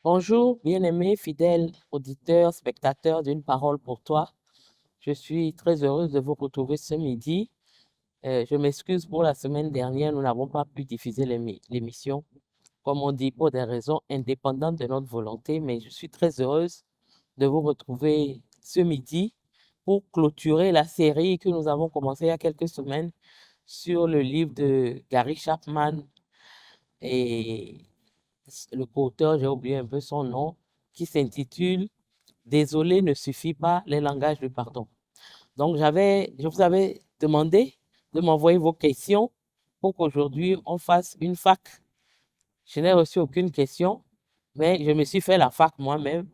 Bonjour, bien-aimé, fidèle auditeur, spectateur d'une parole pour toi. Je suis très heureuse de vous retrouver ce midi. Je m'excuse pour la semaine dernière, nous n'avons pas pu diffuser l'émission, comme on dit, pour des raisons indépendantes de notre volonté, mais je suis très heureuse de vous retrouver ce midi pour clôturer la série que nous avons commencée il y a quelques semaines sur le livre de Gary Chapman et le co-auteur, j'ai oublié un peu son nom, qui s'intitule Désolé ne suffit pas, les langages du pardon. Donc, je vous avais demandé de m'envoyer vos questions pour qu'aujourd'hui, on fasse une fac. Je n'ai reçu aucune question, mais je me suis fait la fac moi-même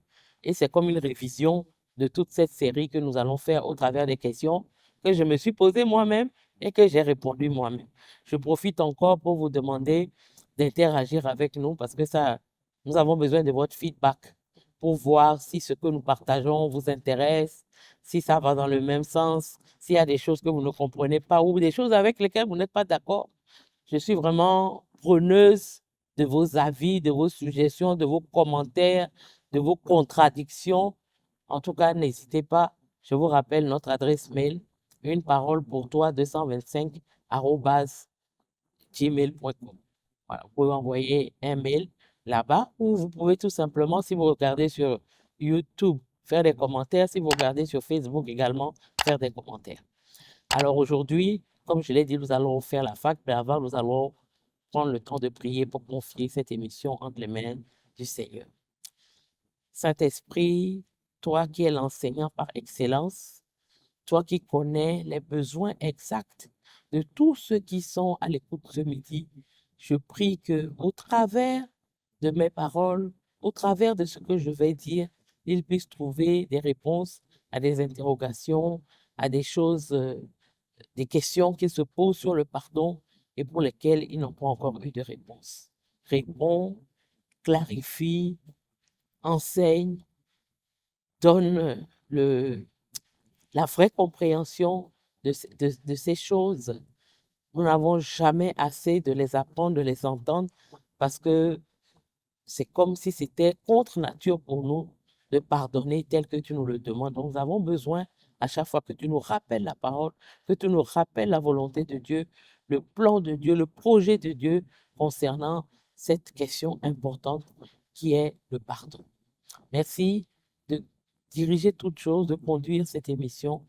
et c'est comme une révision de toute cette série que nous allons faire au travers des questions que je me suis posées moi-même et que j'ai répondu moi-même. Je profite encore pour vous demander d'interagir avec nous parce que ça, nous avons besoin de votre feedback pour voir si ce que nous partageons vous intéresse, si ça va dans le même sens, s'il y a des choses que vous ne comprenez pas ou des choses avec lesquelles vous n'êtes pas d'accord. Je suis vraiment preneuse de vos avis, de vos suggestions, de vos commentaires, de vos contradictions. En tout cas, n'hésitez pas. Je vous rappelle notre adresse mail, une parole pour toi 225 gmail.com. Voilà, vous pouvez envoyer un mail là-bas ou vous pouvez tout simplement, si vous regardez sur YouTube, faire des commentaires. Si vous regardez sur Facebook également, faire des commentaires. Alors aujourd'hui, comme je l'ai dit, nous allons faire la fac, mais avant, nous allons prendre le temps de prier pour confier cette émission entre les mains du Seigneur. Saint-Esprit, toi qui es l'enseignant par excellence, toi qui connais les besoins exacts de tous ceux qui sont à l'écoute ce midi, je prie que au travers de mes paroles, au travers de ce que je vais dire, ils puissent trouver des réponses à des interrogations, à des choses, des questions qu'ils se posent sur le pardon et pour lesquelles ils n'ont pas encore eu de réponse. Réponds, clarifie, enseigne, donne la vraie compréhension de ces choses. Nous n'avons jamais assez de les apprendre, de les entendre, parce que c'est comme si c'était contre nature pour nous de pardonner tel que tu nous le demandes. Donc, nous avons besoin, à chaque fois que tu nous rappelles la parole, que tu nous rappelles la volonté de Dieu, le plan de Dieu, le projet de Dieu concernant cette question importante qui est le pardon. Merci de diriger toutes choses, de conduire cette émission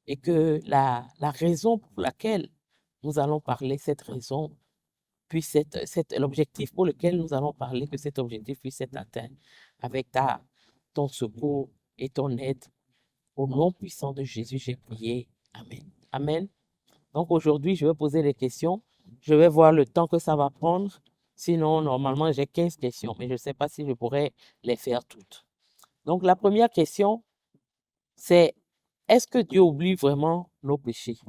et que la raison pour laquelle nous allons parler, cette raison puisse être, l'objectif pour lequel nous allons parler, que cet objectif puisse être atteint avec ton secours et ton aide. Au nom puissant de Jésus, j'ai prié. Amen. Amen. Donc aujourd'hui, je vais poser les questions. Je vais voir le temps que ça va prendre. Sinon, normalement, j'ai 15 questions, mais je ne sais pas si je pourrais les faire toutes. Donc la première question, c'est est-ce que Dieu oublie vraiment nos péchés?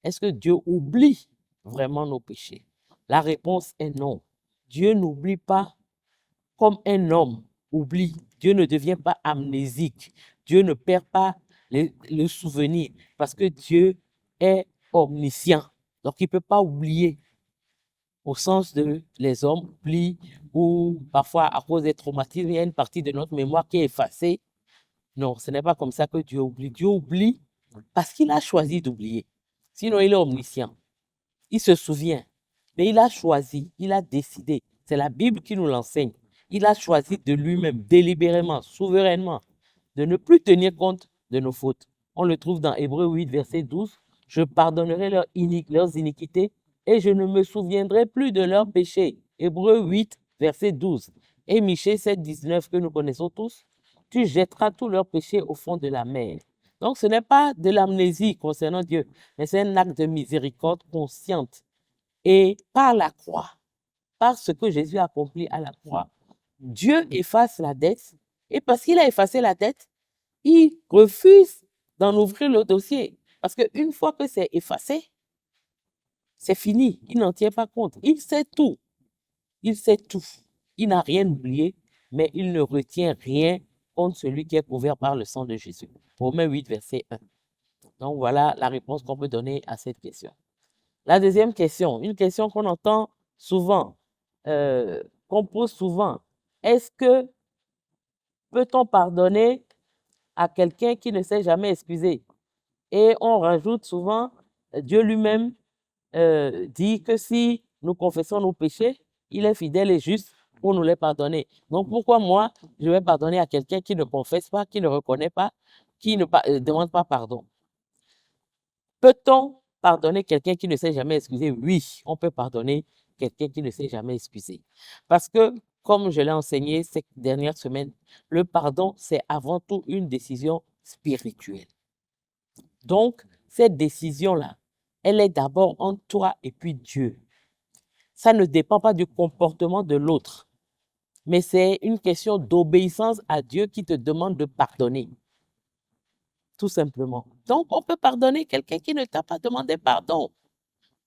Est-ce que Dieu oublie vraiment nos péchés? La réponse est non. Dieu n'oublie pas comme un homme oublie. Dieu ne devient pas amnésique. Dieu ne perd pas le souvenir parce que Dieu est omniscient. Donc, il ne peut pas oublier au sens de les hommes oublient ou parfois à cause des traumatismes, il y a une partie de notre mémoire qui est effacée. Non, ce n'est pas comme ça que Dieu oublie. Dieu oublie parce qu'il a choisi d'oublier. Sinon, il est omniscient. Il se souvient. Mais il a choisi, il a décidé. C'est la Bible qui nous l'enseigne. Il a choisi de lui-même, délibérément, souverainement, de ne plus tenir compte de nos fautes. On le trouve dans Hébreux 8, verset 12. Je pardonnerai leurs iniquités et je ne me souviendrai plus de leurs péchés. Hébreux 8, verset 12. Et Michée 7, 19, que nous connaissons tous. Tu jetteras tous leurs péchés au fond de la mer. Donc ce n'est pas de l'amnésie concernant Dieu, mais c'est un acte de miséricorde consciente. Et par la croix, par ce que Jésus a accompli à la croix, Dieu efface la dette. Et parce qu'il a effacé la dette, il refuse d'en ouvrir le dossier. Parce qu'une fois que c'est effacé, c'est fini. Il n'en tient pas compte. Il sait tout. Il sait tout. Il n'a rien oublié, mais il ne retient rien contre celui qui est couvert par le sang de Jésus. Romains 8, verset 1. Donc voilà la réponse qu'on peut donner à cette question. La deuxième question, une question qu'on entend souvent, qu'on pose souvent. Est-ce que peut-on pardonner à quelqu'un qui ne s'est jamais excusé? Et on rajoute souvent, Dieu lui-même dit que si nous confessons nos péchés, il est fidèle et juste pour nous les pardonner. Donc pourquoi moi, je vais pardonner à quelqu'un qui ne confesse pas, qui ne reconnaît pas, qui ne demande pas pardon? Peut-on pardonner quelqu'un qui ne s'est jamais excusé? Oui, on peut pardonner quelqu'un qui ne s'est jamais excusé. Parce que, comme je l'ai enseigné ces dernières semaines, le pardon, c'est avant tout une décision spirituelle. Donc, cette décision-là, elle est d'abord entre toi et puis Dieu. Ça ne dépend pas du comportement de l'autre, mais c'est une question d'obéissance à Dieu qui te demande de pardonner. Tout simplement. Donc, on peut pardonner quelqu'un qui ne t'a pas demandé pardon.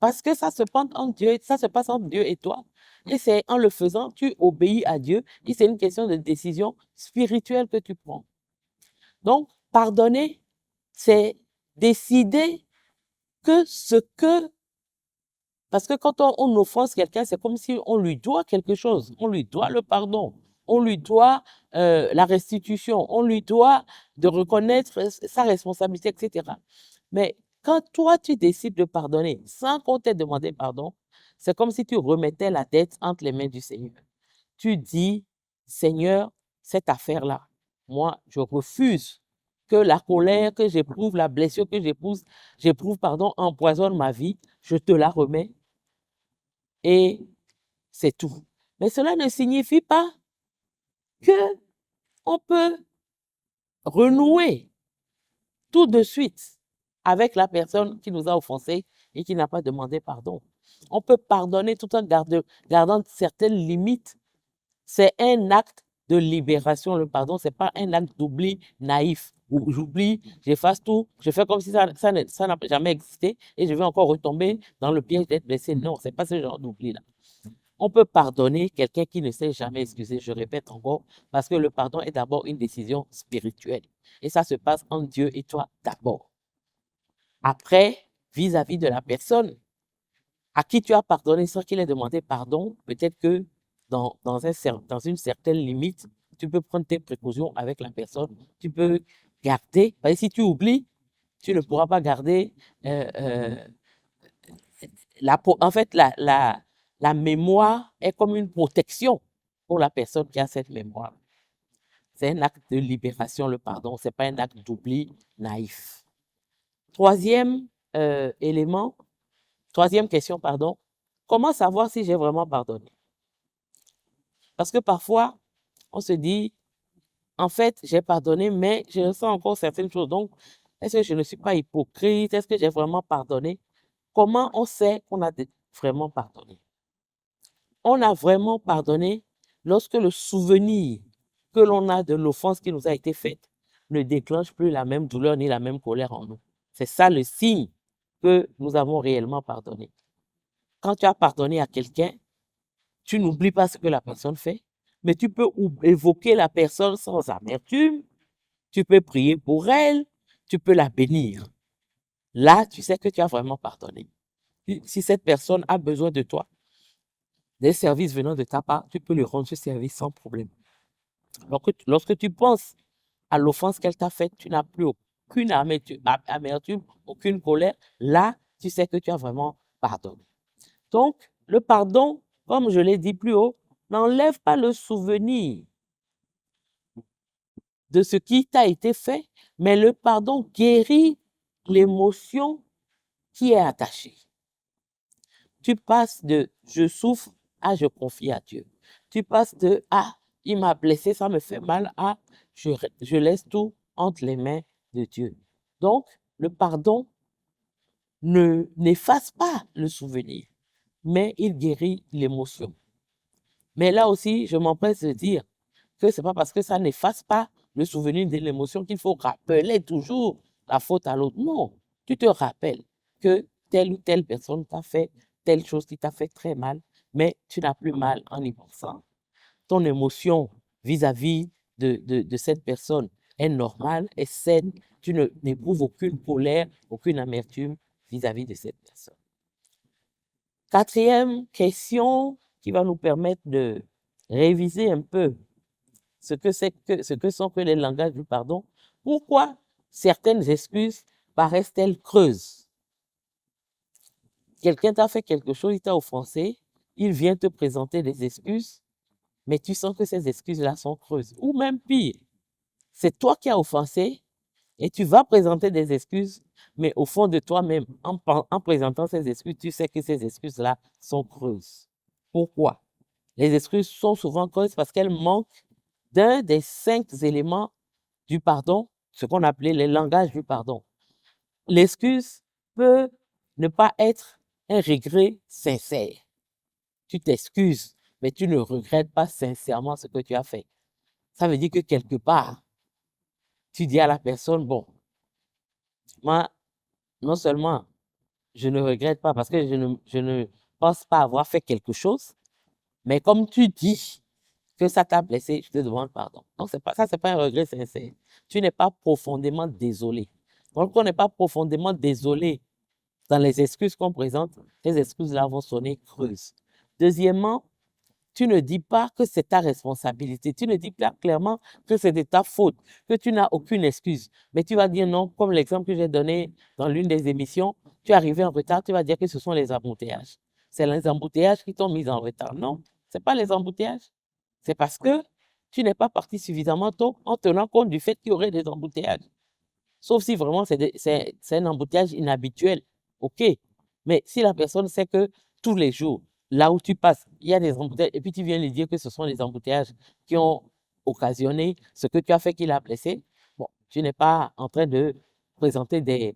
Parce que ça se passe entre Dieu, ça se passe entre Dieu et toi. Et c'est en le faisant, tu obéis à Dieu. Et c'est une question de décision spirituelle que tu prends. Donc, pardonner, c'est décider que ce que... Parce que quand on offense quelqu'un, c'est comme si on lui doit quelque chose. On lui doit le pardon. On lui doit la restitution. On lui doit de reconnaître sa responsabilité, etc. Mais quand toi, tu décides de pardonner sans qu'on t'ait demandé pardon, c'est comme si tu remettais la tête entre les mains du Seigneur. Tu dis, Seigneur, cette affaire-là, moi, je refuse que la colère que j'éprouve, la blessure que j'éprouve, pardon, empoisonne ma vie. Je te la remets et c'est tout. Mais cela ne signifie pas que on peut renouer tout de suite avec la personne qui nous a offensés et qui n'a pas demandé pardon. On peut pardonner tout en gardant certaines limites. C'est un acte de libération, le pardon. Ce n'est pas un acte d'oubli naïf. Où j'oublie, j'efface tout, je fais comme si ça n'a jamais existé et je vais encore retomber dans le piège d'être blessé. Non, ce n'est pas ce genre d'oubli-là. On peut pardonner quelqu'un qui ne s'est jamais excusé, je répète encore, parce que le pardon est d'abord une décision spirituelle. Et ça se passe entre Dieu et toi d'abord. Après, vis-à-vis de la personne à qui tu as pardonné sans qu'il ait demandé pardon, peut-être que dans une certaine limite, tu peux prendre tes précautions avec la personne. Tu peux garder, parce que si tu oublies, tu ne pourras pas garder euh, euh, en fait, la mémoire est comme une protection pour la personne qui a cette mémoire. C'est un acte de libération, le pardon. Ce n'est pas un acte d'oubli naïf. Troisième élément, troisième question, pardon. Comment savoir si j'ai vraiment pardonné? Parce que parfois, on se dit, en fait, j'ai pardonné, mais je ressens encore certaines choses. Donc, est-ce que je ne suis pas hypocrite? Est-ce que j'ai vraiment pardonné? Comment on sait qu'on a vraiment pardonné? On a vraiment pardonné lorsque le souvenir que l'on a de l'offense qui nous a été faite ne déclenche plus la même douleur ni la même colère en nous. C'est ça le signe que nous avons réellement pardonné. Quand tu as pardonné à quelqu'un, tu n'oublies pas ce que la personne fait, mais tu peux évoquer la personne sans amertume, tu peux prier pour elle, tu peux la bénir. Là, tu sais que tu as vraiment pardonné. Si cette personne a besoin de toi, des services venant de ta part, tu peux lui rendre ce service sans problème. Lorsque tu penses à l'offense qu'elle t'a faite, tu n'as plus aucune amertume, aucune colère. Là, tu sais que tu as vraiment pardonné. Donc, le pardon, comme je l'ai dit plus haut, n'enlève pas le souvenir de ce qui t'a été fait, mais le pardon guérit l'émotion qui est attachée. Tu passes de je souffre à je confie à Dieu. Tu passes de il m'a blessé, ça me fait mal à je laisse tout entre les mains de Dieu. Donc, le pardon n'efface pas le souvenir, mais il guérit l'émotion. Mais là aussi, je m'empresse de dire que ce n'est pas parce que ça n'efface pas le souvenir de l'émotion qu'il faut rappeler toujours la faute à l'autre. Non, tu te rappelles que telle ou telle personne t'a fait telle chose qui t'a fait très mal, mais tu n'as plus mal en y pensant. Ton émotion vis-à-vis de cette personne est normale, est saine. Tu n'éprouves aucune colère, aucune amertume vis-à-vis de cette personne. Quatrième question qui va nous permettre réviser un peu ce que sont que les langages du pardon. Pourquoi certaines excuses paraissent-elles creuses? Quelqu'un t'a fait quelque chose, il t'a offensé, il vient te présenter des excuses, mais tu sens que ces excuses-là sont creuses. Ou même pire, c'est toi qui as offensé et tu vas présenter des excuses, mais au fond de toi-même, en présentant ces excuses, tu sais que ces excuses-là sont creuses. Pourquoi? Les excuses sont souvent creuses parce qu'elles manquent d'un des 5 éléments du pardon, ce qu'on appelait les langages du pardon. L'excuse peut ne pas être un regret sincère. Tu t'excuses, mais tu ne regrettes pas sincèrement ce que tu as fait. Ça veut dire que quelque part, tu dis à la personne, bon, moi, non seulement je ne regrette pas parce que je ne pense pas avoir fait quelque chose, mais comme tu dis que ça t'a blessé, je te demande pardon. Donc, ça, c'est pas un regret sincère. Tu n'es pas profondément désolé. Donc, on n'est pas profondément désolé dans les excuses qu'on présente, les excuses-là vont sonner creuses. Deuxièmement, tu ne dis pas que c'est ta responsabilité. Tu ne dis pas clairement que c'est de ta faute, que tu n'as aucune excuse. Mais tu vas dire non, comme l'exemple que j'ai donné dans l'une des émissions, tu es arrivé en retard, tu vas dire que ce sont les embouteillages. C'est les embouteillages qui t'ont mis en retard. Non, ce n'est pas les embouteillages. C'est parce que tu n'es pas parti suffisamment tôt en tenant compte du fait qu'il y aurait des embouteillages. Sauf si vraiment c'est un embouteillage inhabituel. OK. Mais si la personne sait que tous les jours, là où tu passes, il y a des embouteillages, et puis tu viens lui dire que ce sont les embouteillages qui ont occasionné ce que tu as fait qui l'a blessé, bon, tu n'es pas en train de présenter de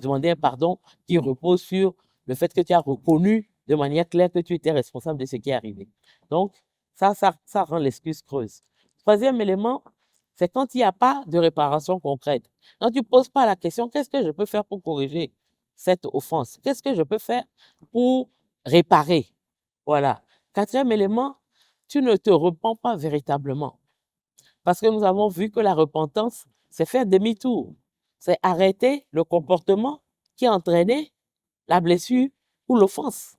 demander un pardon qui repose sur le fait que tu as reconnu de manière claire que tu étais responsable de ce qui est arrivé. Donc, ça rend l'excuse creuse. Troisième élément, c'est quand il n'y a pas de réparation concrète. Quand tu ne poses pas la question, qu'est-ce que je peux faire pour corriger cette offense? Qu'est-ce que je peux faire pour réparer? Voilà. Quatrième élément, tu ne te repens pas véritablement. Parce que nous avons vu que la repentance, c'est faire demi-tour. C'est arrêter le comportement qui a entraîné la blessure ou l'offense.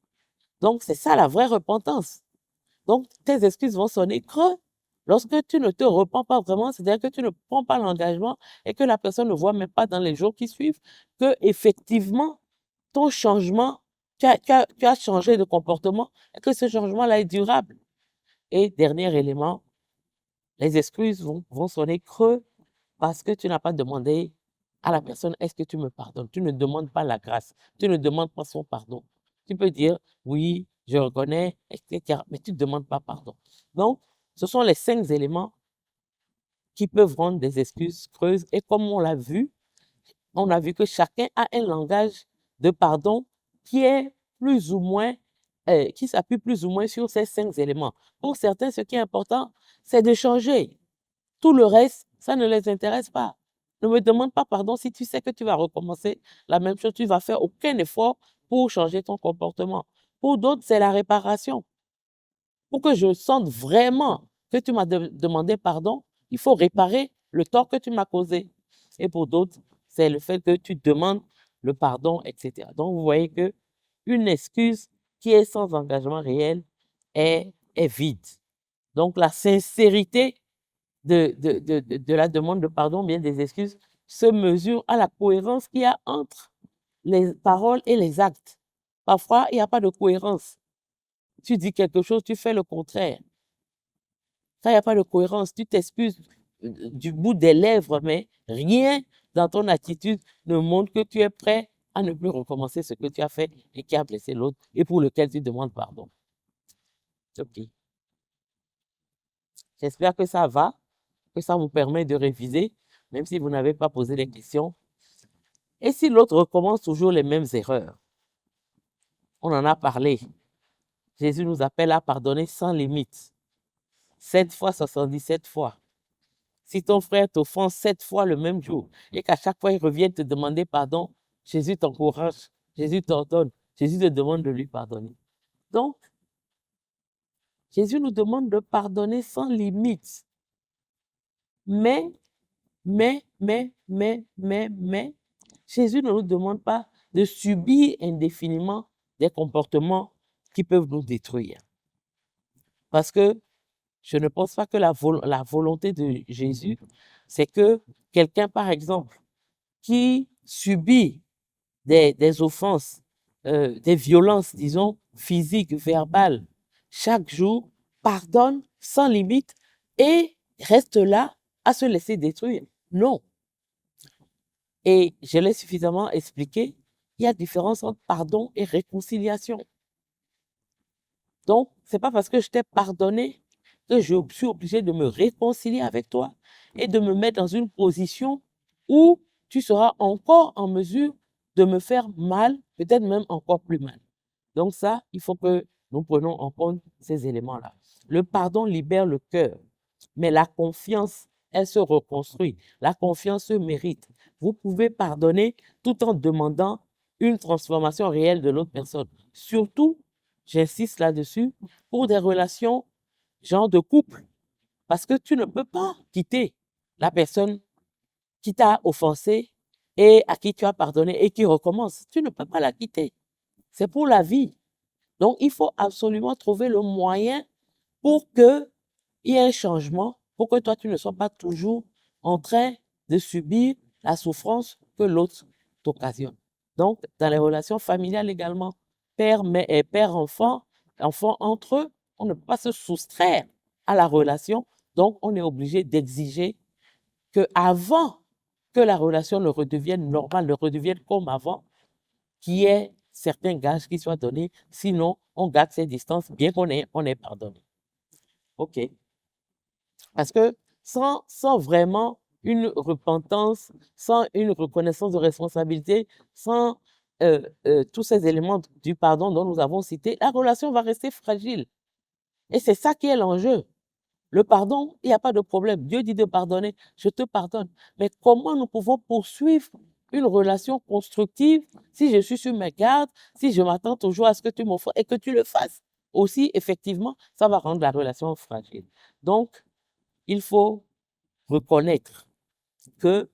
Donc, c'est ça la vraie repentance. Donc, tes excuses vont sonner creux. Lorsque tu ne te repens pas vraiment, c'est-à-dire que tu ne prends pas l'engagement et que la personne ne voit même pas dans les jours qui suivent que effectivement ton changement, tu as changé de comportement et que ce changement-là est durable. Et dernier élément, les excuses vont sonner creux parce que tu n'as pas demandé à la personne, est-ce que tu me pardonnes? Tu ne demandes pas la grâce, tu ne demandes pas son pardon. Tu peux dire, oui, je reconnais, etc., mais tu ne demandes pas pardon. Donc, ce sont les 5 éléments qui peuvent rendre des excuses creuses. Et comme on a vu que chacun a un langage de pardon qui est plus ou moins, qui s'appuie plus ou moins sur ces 5 éléments. Pour certains, ce qui est important, c'est de changer. Tout le reste, ça ne les intéresse pas. Ne me demande pas pardon si tu sais que tu vas recommencer la même chose, tu ne vas faire aucun effort pour changer ton comportement. Pour d'autres, c'est la réparation. Pour que je sente vraiment que tu m'as demandé pardon, il faut réparer le tort que tu m'as causé. Et pour d'autres, c'est le fait que tu demandes le pardon, etc. Donc, vous voyez que une excuse qui est sans engagement réel est vide. Donc, la sincérité de la demande de pardon, bien des excuses, se mesure à la cohérence qu'il y a entre les paroles et les actes. Parfois, il n'y a pas de cohérence. Tu dis quelque chose, tu fais le contraire. Quand il n'y a pas de cohérence, tu t'excuses du bout des lèvres, mais rien dans ton attitude ne montre que tu es prêt à ne plus recommencer ce que tu as fait et qui a blessé l'autre et pour lequel tu demandes pardon. OK. J'espère que ça va, que ça vous permet de réviser, même si vous n'avez pas posé les questions. Et si l'autre recommence toujours les mêmes erreurs? On en a parlé. Jésus nous appelle à pardonner sans limite. 7 fois, 77 fois. Si ton frère t'offense 7 fois le même jour et qu'à chaque fois il revient te demander pardon, Jésus t'encourage, Jésus t'ordonne, Jésus te demande de lui pardonner. Donc, Jésus nous demande de pardonner sans limite. Mais, Jésus ne nous demande pas de subir indéfiniment des comportements qui peuvent nous détruire. Parce que je ne pense pas que la volonté de Jésus, c'est que quelqu'un, par exemple, qui subit des offenses, des violences, disons, physiques, verbales, chaque jour, pardonne sans limite et reste là à se laisser détruire. Non. Et je l'ai suffisamment expliqué, il y a différence entre pardon et réconciliation. Donc, c'est pas parce que je t'ai pardonné que je suis obligé de me réconcilier avec toi et de me mettre dans une position où tu seras encore en mesure de me faire mal, peut-être même encore plus mal. Donc ça, il faut que nous prenions en compte ces éléments-là. Le pardon libère le cœur, mais la confiance, elle se reconstruit. La confiance se mérite. Vous pouvez pardonner tout en demandant une transformation réelle de l'autre personne. Surtout, j'insiste là-dessus, pour des relations genre de couple. Parce que tu ne peux pas quitter la personne qui t'a offensé et à qui tu as pardonné et qui recommence. Tu ne peux pas la quitter. C'est pour la vie. Donc, il faut absolument trouver le moyen pour qu'il y ait un changement, pour que toi, tu ne sois pas toujours en train de subir la souffrance que l'autre t'occasionne. Donc, dans les relations familiales également, père, mère et père-enfant, enfant entre eux, on ne peut pas se soustraire à la relation. Donc, on est obligé d'exiger que avant que la relation ne redevienne normale, ne redevienne comme avant, qu'il y ait certains gages qui soient donnés. Sinon, on garde ses distances, bien on est pardonné. OK. Parce que sans vraiment une repentance, sans une reconnaissance de responsabilité, sans tous ces éléments du pardon dont nous avons cité, la relation va rester fragile. Et c'est ça qui est l'enjeu. Le pardon, il n'y a pas de problème. Dieu dit de pardonner, je te pardonne. Mais comment nous pouvons poursuivre une relation constructive si je suis sur mes gardes, si je m'attends toujours à ce que tu m'offres et que tu le fasses? Aussi, effectivement, ça va rendre la relation fragile. Donc, il faut reconnaître que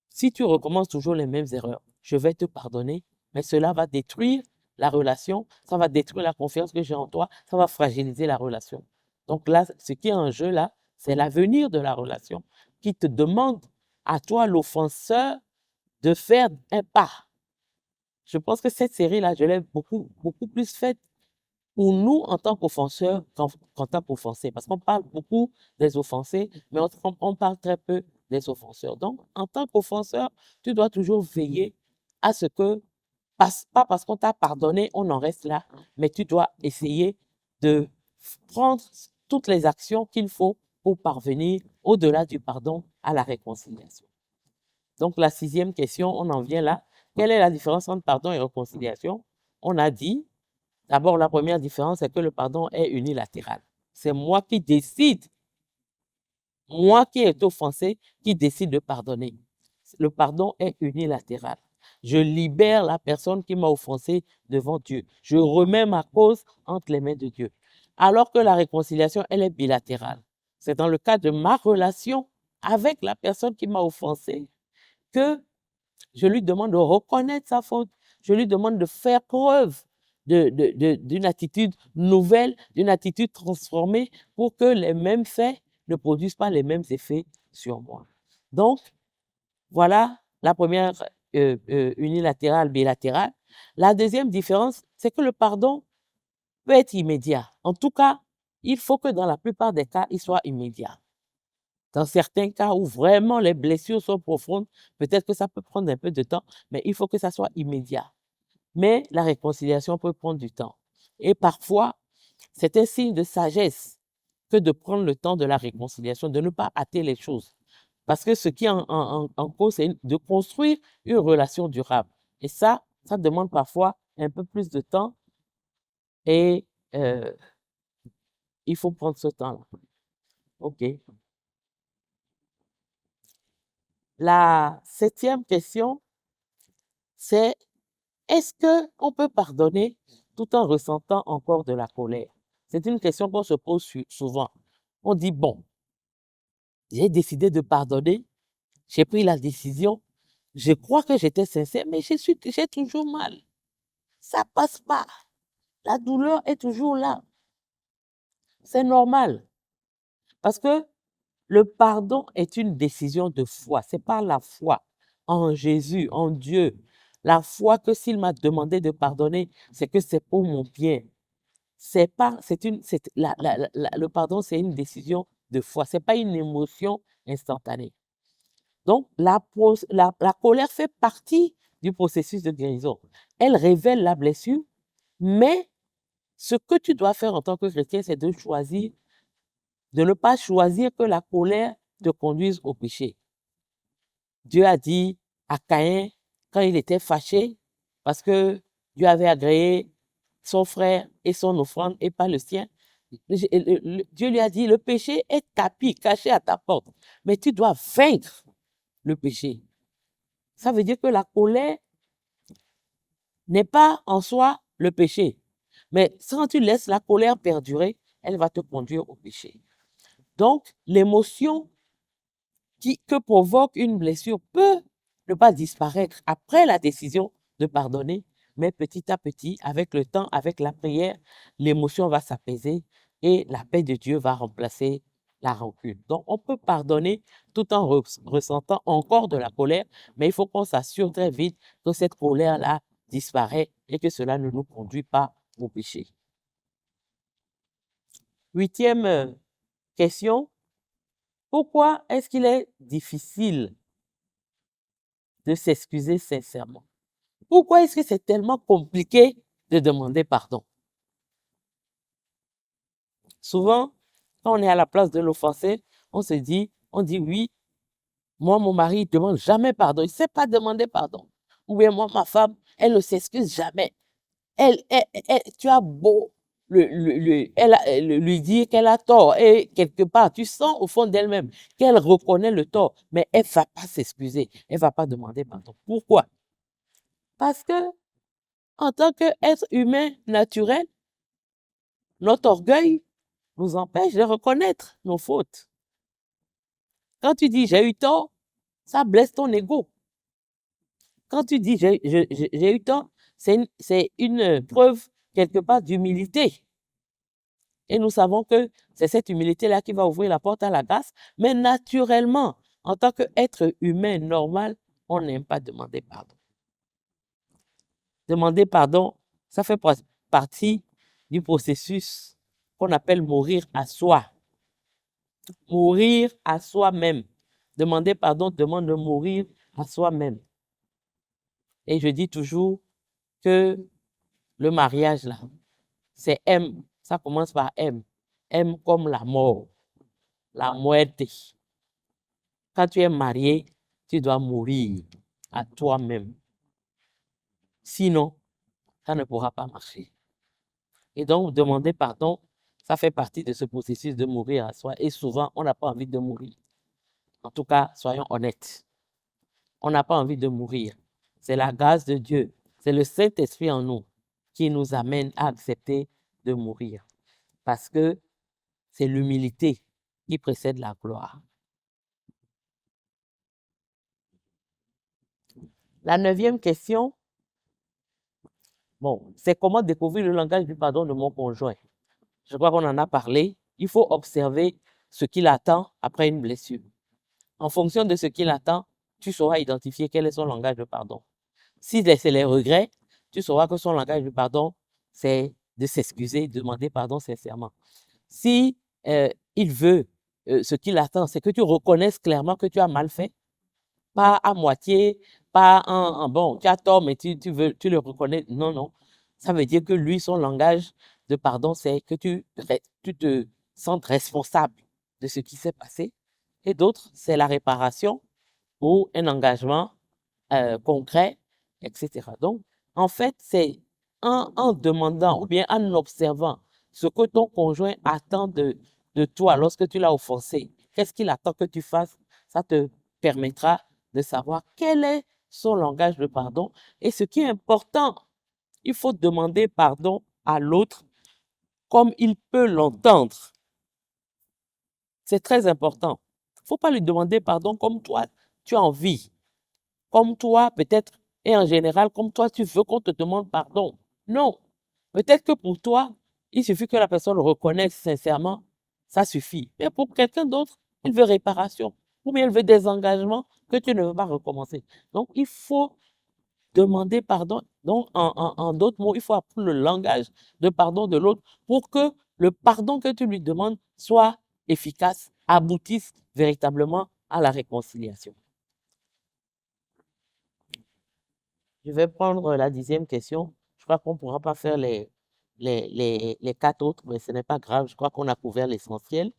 si tu recommences toujours les mêmes erreurs, je vais te pardonner, mais cela va détruire la relation, ça va détruire la confiance que j'ai en toi, ça va fragiliser la relation. Donc là, ce qui est en jeu là, c'est l'avenir de la relation qui te demande à toi, l'offenseur, de faire un pas. Je pense que cette série-là, je l'ai beaucoup plus faite pour nous en tant qu'offenseurs qu'en tant qu'offensés. Parce qu'on parle beaucoup des offensés, mais on parle très peu des offenseurs. Donc, en tant qu'offenseur, tu dois toujours veiller à ce que, pas parce qu'on t'a pardonné, on en reste là, mais tu dois essayer de prendre toutes les actions qu'il faut pour parvenir au-delà du pardon à la réconciliation. Donc, la 6e question, on en vient là. Quelle est la différence entre pardon et réconciliation? On a dit, d'abord, la première différence, c'est que le pardon est unilatéral. C'est moi qui décide, moi qui ai été offensé, qui décide de pardonner. Le pardon est unilatéral. Je libère la personne qui m'a offensé devant Dieu. Je remets ma cause entre les mains de Dieu. Alors que la réconciliation, elle est bilatérale. C'est dans le cadre de ma relation avec la personne qui m'a offensé que je lui demande de reconnaître sa faute. Je lui demande de faire preuve d'une attitude nouvelle, d'une attitude transformée pour que les mêmes faits ne produisent pas les mêmes effets sur moi. Donc, voilà la première unilatérale, bilatérale. La deuxième différence, c'est que le pardon peut être immédiat. En tout cas, il faut que dans la plupart des cas, il soit immédiat. Dans certains cas où vraiment les blessures sont profondes, peut-être que ça peut prendre un peu de temps, mais il faut que ça soit immédiat. Mais la réconciliation peut prendre du temps. Et parfois, c'est un signe de sagesse que de prendre le temps de la réconciliation, de ne pas hâter les choses. Parce que ce qui est en cause, c'est de construire une relation durable. Et ça demande parfois un peu plus de temps et il faut prendre ce temps-là. OK. La 7e question, c'est est-ce qu'on peut pardonner tout en ressentant encore de la colère? C'est une question qu'on se pose souvent. On dit, bon, j'ai décidé de pardonner, j'ai pris la décision, je crois que j'étais sincère, mais j'ai toujours mal. Ça passe pas. La douleur est toujours là. C'est normal. Parce que le pardon est une décision de foi. C'est par la foi en Jésus, en Dieu. La foi que s'il m'a demandé de pardonner, c'est que c'est pour mon bien. Le pardon, c'est une décision de foi. C'est pas une émotion instantanée. Donc, la colère fait partie du processus de guérison. Elle révèle la blessure, mais ce que tu dois faire en tant que chrétien, c'est de choisir, de ne pas choisir que la colère te conduise au péché. Dieu a dit à Caïn, quand il était fâché, parce que Dieu avait agréé son frère et son offrande et pas le sien, Dieu lui a dit, le péché est tapis, caché à ta porte, mais tu dois vaincre le péché. Ça veut dire que la colère n'est pas en soi le péché. Mais quand tu laisses la colère perdurer, elle va te conduire au péché. Donc, l'émotion que provoque une blessure peut ne pas disparaître après la décision de pardonner, mais petit à petit, avec le temps, avec la prière, l'émotion va s'apaiser et la paix de Dieu va remplacer la rancune. Donc, on peut pardonner tout en ressentant encore de la colère, mais il faut qu'on s'assure très vite que cette colère-là disparaît et que cela ne nous conduit pas au péché. Huitième question, pourquoi est-ce qu'il est difficile de s'excuser sincèrement? Pourquoi est-ce que c'est tellement compliqué de demander pardon? Souvent, quand on est à la place de l'offensé, on dit oui, moi, mon mari, il ne demande jamais pardon, il ne sait pas demander pardon. Ou bien moi, ma femme, elle ne s'excuse jamais. Tu as beau lui dire qu'elle a tort, et quelque part, tu sens au fond d'elle-même qu'elle reconnaît le tort, mais elle ne va pas s'excuser, elle ne va pas demander pardon. Pourquoi? Parce que, en tant qu'être humain naturel, notre orgueil nous empêche de reconnaître nos fautes. Quand tu dis j'ai eu tort, ça blesse ton ego. Quand tu dis j'ai eu tort, c'est une preuve quelque part d'humilité. Et nous savons que c'est cette humilité-là qui va ouvrir la porte à la grâce. Mais naturellement, en tant qu'être humain normal, on n'aime pas demander pardon. Demander pardon, ça fait partie du processus qu'on appelle mourir à soi. Mourir à soi-même. Demander pardon demande de mourir à soi-même. Et je dis toujours que le mariage, là, c'est M. Ça commence par M. M comme la mort. La muerte. Quand tu es marié, tu dois mourir à toi-même. Sinon, ça ne pourra pas marcher. Et donc, demander pardon, ça fait partie de ce processus de mourir à soi. Et souvent, on n'a pas envie de mourir. En tout cas, soyons honnêtes. On n'a pas envie de mourir. C'est la grâce de Dieu. C'est le Saint-Esprit en nous qui nous amène à accepter de mourir. Parce que c'est l'humilité qui précède la gloire. La 9e question, bon, c'est comment découvrir le langage du pardon de mon conjoint. Je crois qu'on en a parlé. Il faut observer ce qu'il attend après une blessure. En fonction de ce qu'il attend, tu sauras identifier quel est son langage de pardon. Si c'est les regrets, tu sauras que son langage de pardon, c'est de s'excuser, de demander pardon sincèrement. Si il veut, ce qu'il attend, c'est que tu reconnaisses clairement que tu as mal fait, pas à moitié, pas bon, tu as tort, mais tu le reconnais. Non, non. Ça veut dire que lui, son langage de pardon, c'est que tu te sens responsable de ce qui s'est passé. Et d'autres, c'est la réparation ou un engagement concret, etc. Donc, en fait, c'est en demandant ou bien en observant ce que ton conjoint attend de toi lorsque tu l'as offensé. Qu'est-ce qu'il attend que tu fasses? Ça te permettra de savoir quel est son langage de pardon. Et ce qui est important, il faut demander pardon à l'autre comme il peut l'entendre. C'est très important. Il ne faut pas lui demander pardon comme toi, tu as envie. Comme toi, peut-être, et en général, comme toi, tu veux qu'on te demande pardon. Non. Peut-être que pour toi, Il suffit que la personne reconnaisse sincèrement, ça suffit. Mais pour quelqu'un d'autre, il veut réparation. Ou bien il veut des engagements que tu ne veux pas recommencer. Donc, il faut demander pardon. Donc, en d'autres mots, il faut apprendre le langage de pardon de l'autre pour que le pardon que tu lui demandes soit efficace, aboutisse véritablement à la réconciliation. Je vais prendre la 10e question. Je crois qu'on ne pourra pas faire les 4 autres, mais ce n'est pas grave. Je crois qu'on a couvert l'essentiel.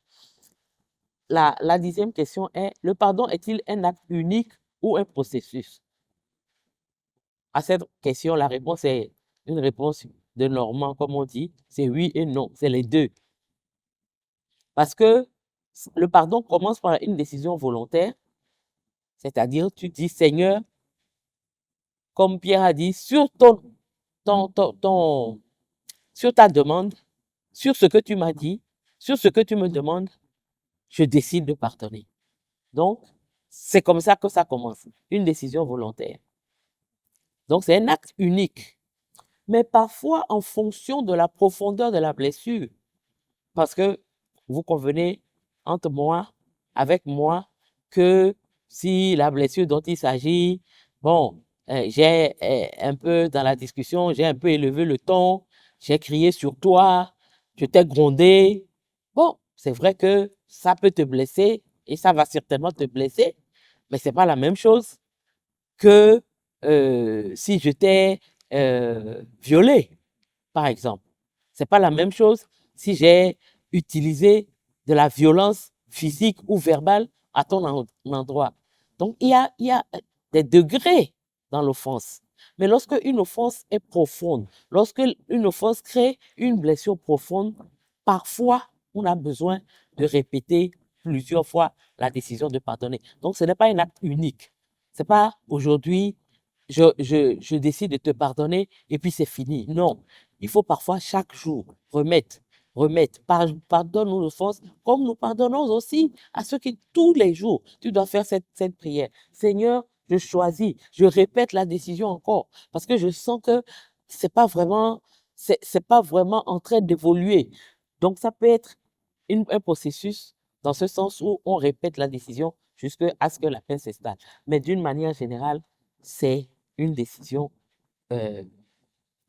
La 10e question est, le pardon est-il un acte unique ou un processus? À cette question, la réponse est une réponse de Normand, comme on dit. C'est oui et non. C'est les deux. Parce que le pardon commence par une décision volontaire. C'est-à-dire, tu dis, Seigneur, comme Pierre a dit, sur sur ta demande, sur ce que tu m'as dit, sur ce que tu me demandes, je décide de pardonner. Donc, c'est comme ça que ça commence. Une décision volontaire. Donc, c'est un acte unique. Mais parfois, en fonction de la profondeur de la blessure, parce que vous convenez entre moi, avec moi, que si la blessure dont il s'agit, bon, j'ai un peu dans la discussion, j'ai un peu élevé le ton, j'ai crié sur toi, je t'ai grondé. Bon, c'est vrai que ça peut te blesser et ça va certainement te blesser, mais c'est pas la même chose que si je t'ai violé, par exemple. C'est pas la même chose si j'ai utilisé de la violence physique ou verbale à ton endroit. Donc, il y a des degrés dans l'offense. Mais lorsque une offense est profonde, lorsque une offense crée une blessure profonde, parfois, on a besoin de répéter plusieurs fois la décision de pardonner. Donc, ce n'est pas un acte unique. C'est pas aujourd'hui, je décide de te pardonner et puis c'est fini. Non, il faut parfois chaque jour remettre. Pardonne-nous l'offense, comme nous pardonnons aussi à ceux qui, tous les jours, tu dois faire cette prière. Seigneur, je choisis, je répète la décision encore, parce que je sens que c'est pas vraiment en train d'évoluer. Donc, ça peut être un processus dans ce sens où on répète la décision jusqu'à ce que la paix s'installe. Mais d'une manière générale, c'est une décision euh,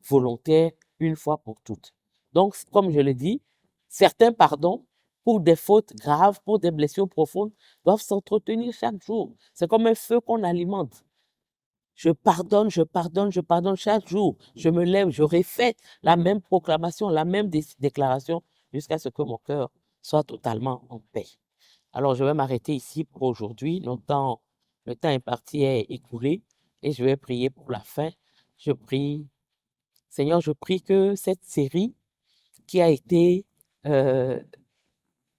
volontaire une fois pour toutes. Donc, comme je le dis, certains pardons pour des fautes graves, pour des blessures profondes, doivent s'entretenir chaque jour. C'est comme un feu qu'on alimente. Je pardonne, je pardonne, je pardonne chaque jour. Je me lève, je répète la même proclamation, la même déclaration jusqu'à ce que mon cœur soit totalement en paix. Alors, je vais m'arrêter ici pour aujourd'hui. Le temps imparti est écoulé et je vais prier pour la fin. Je prie, Seigneur, je prie que cette série qui a été euh,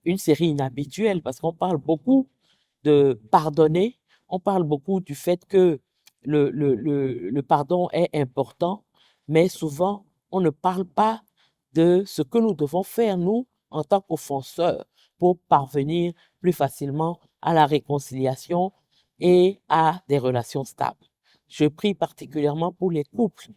une série inhabituelle parce qu'on parle beaucoup de pardonner, on parle beaucoup du fait que le pardon est important, mais souvent on ne parle pas de ce que nous devons faire, nous, en tant qu'offenseurs, pour parvenir plus facilement à la réconciliation et à des relations stables. Je prie particulièrement pour les couples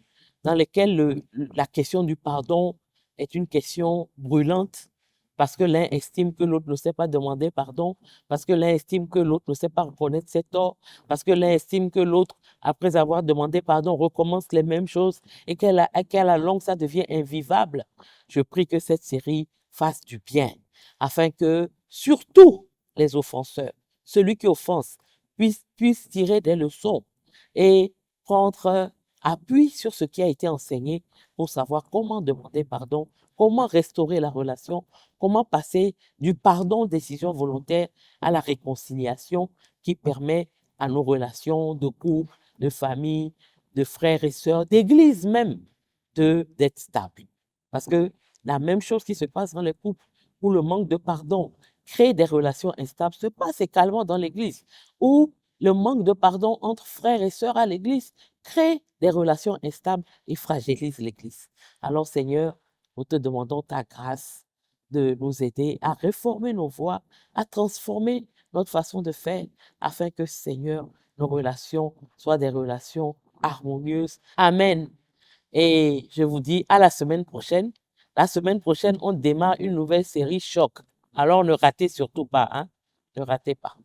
dans lesquels la question du pardon est une question brûlante parce que l'un estime que l'autre ne sait pas demander pardon, parce que l'un estime que l'autre ne sait pas reconnaître ses torts, parce que l'un estime que l'autre, après avoir demandé pardon, recommence les mêmes choses et qu'à la longue, ça devient invivable. Je prie que cette série fasse du bien, afin que, surtout les offenseurs, celui qui offense, puisse tirer des leçons et prendre appui sur ce qui a été enseigné pour savoir comment demander pardon, comment restaurer la relation, comment passer du pardon, décision volontaire, à la réconciliation qui permet à nos relations de couple, de famille, de frères et sœurs, d'église même, d'être stables. Parce que la même chose qui se passe dans les couples où le manque de pardon crée des relations instables se passe également dans l'église, où le manque de pardon entre frères et sœurs à l'église crée des relations instables et fragilise l'église. Alors Seigneur, nous te demandons ta grâce de nous aider à réformer nos voies, à transformer notre façon de faire, afin que, Seigneur, nos relations soient des relations harmonieuses. Amen. Et je vous dis à la semaine prochaine La semaine prochaine, on démarre une nouvelle série choc. Alors, ne ratez surtout pas, hein? Ne ratez pas.